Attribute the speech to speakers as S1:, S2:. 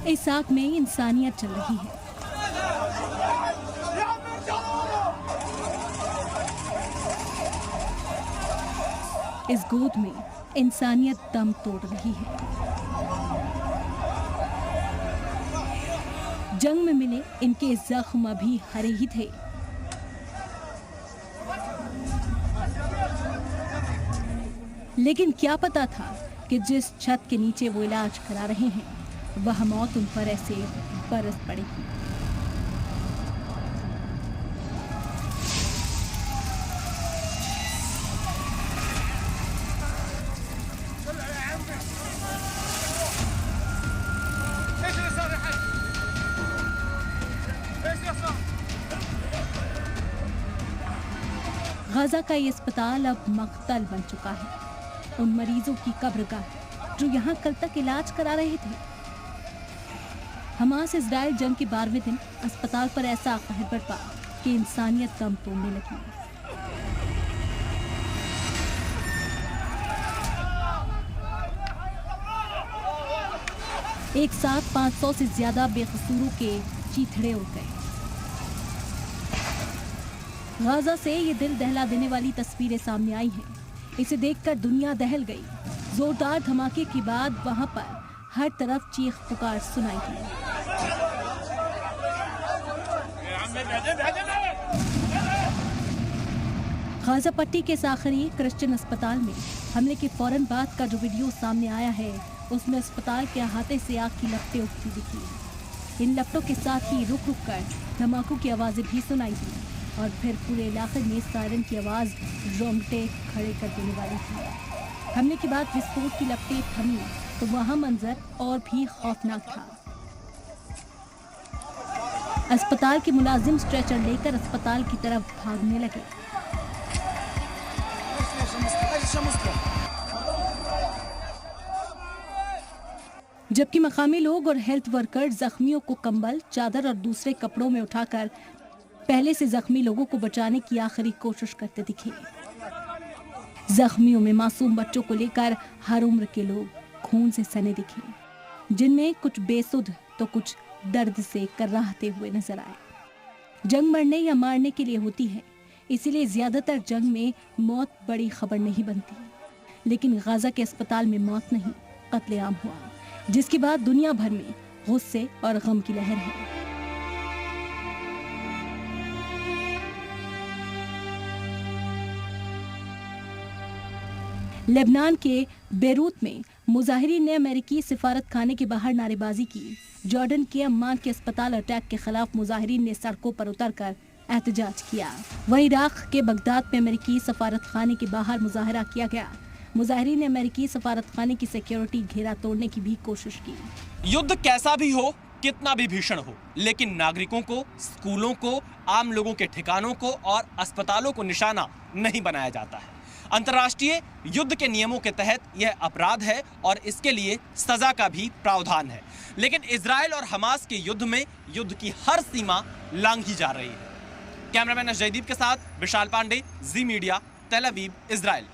S1: इस आग में इंसानियत चल रही है। इस गोद में इंसानियत दम तोड़ रही है। जंग में मिले इनके जख्म अभी हरे ही थे। लेकिन क्या पता था कि जिस छत के नीचे वो इलाज करा रहे हैं वह मौत उन पर ऐसे बरस पड़ेगी। गाजा का ये अस्पताल अब मक्तल बन चुका है। उन मरीजों की कब्रगाह जो यहाँ कल तक इलाज करा रहे थे। हमास इजराइल जंग के 12वें दिन अस्पताल पर ऐसा कहर बरपा कि इंसानियत दम तोड़ने लगी। एक साथ 500 से ज्यादा बेकसूरों के चीथड़े उड़ गए। गाजा से ये दिल दहला देने वाली तस्वीरें सामने आई हैं। इसे देखकर दुनिया दहल गई। जोरदार धमाके के बाद वहां पर हर तरफ चीख पुकार सुनाई दी। गाजा पट्टी के साखरी क्रिश्चियन अस्पताल में हमले के फौरन बाद का जो वीडियो सामने आया है उसमें अस्पताल के अहाते से आग की लपटें उठती दिखी। इन लपटों के साथ ही रुक रुक कर धमाकों की आवाजें भी सुनाई दी और फिर पूरे इलाके में सायरन की आवाज रोंगटे खड़े कर देने वाली थी। हमले के बाद विस्फोट की लपटें थमी तो वहां मंजर और भी खौफनाक था। अस्पताल के मुलाजिम स्ट्रेचर लेकर अस्पताल की तरफ भागने लगे। जबकि मकामी लोग और हेल्थ वर्कर जख्मियों को कंबल, चादर और दूसरे कपड़ों में उठाकर पहले से जख्मी लोगों को बचाने की आखिरी कोशिश करते दिखे। जख्मियों में मासूम बच्चों को लेकर हर उम्र के लोग खून से सने दिखे, जिनमें कुछ बेसुध तो कुछ दर्द से कर्राहते हुए नजर आए। जंग मरने या मारने के लिए होती है, इसीलिए ज्यादातर जंग में मौत बड़ी खबर नहीं बनती। लेकिन गाजा के अस्पताल में मौत नहीं, कत्लेआम हुआ, जिसके बाद दुनिया भर में गुस्से और गम की लहर है। लेबनान के बेरूत में मुजाहिरीन ने अमेरिकी सिफारत खाने के बाहर नारेबाजी की। जॉर्डन के अम्मान के अस्पताल अटैक के खिलाफ मुजाहिरीन ने सड़कों पर उतरकर एहतजाज किया। वहीं इराक के बगदाद में अमेरिकी सफारत खाने के बाहर मुजाहरा किया गया। मुजाहिरीन ने अमेरिकी सफारत खाने की सिक्योरिटी घेरा तोड़ने की भी कोशिश की।
S2: युद्ध कैसा भी हो, कितना भी भीषण हो, लेकिन नागरिकों को, स्कूलों को, आम लोगों के ठिकानों को और अस्पतालों को निशाना नहीं बनाया जाता है। अंतर्राष्ट्रीय युद्ध के नियमों के तहत यह अपराध है और इसके लिए सजा का भी प्रावधान है। लेकिन इजराइल और हमास के युद्ध में युद्ध की हर सीमा लांघी जा रही है। कैमरामैन जयदीप के साथ विशाल पांडे, जी मीडिया, तेल अवीव, इजराइल।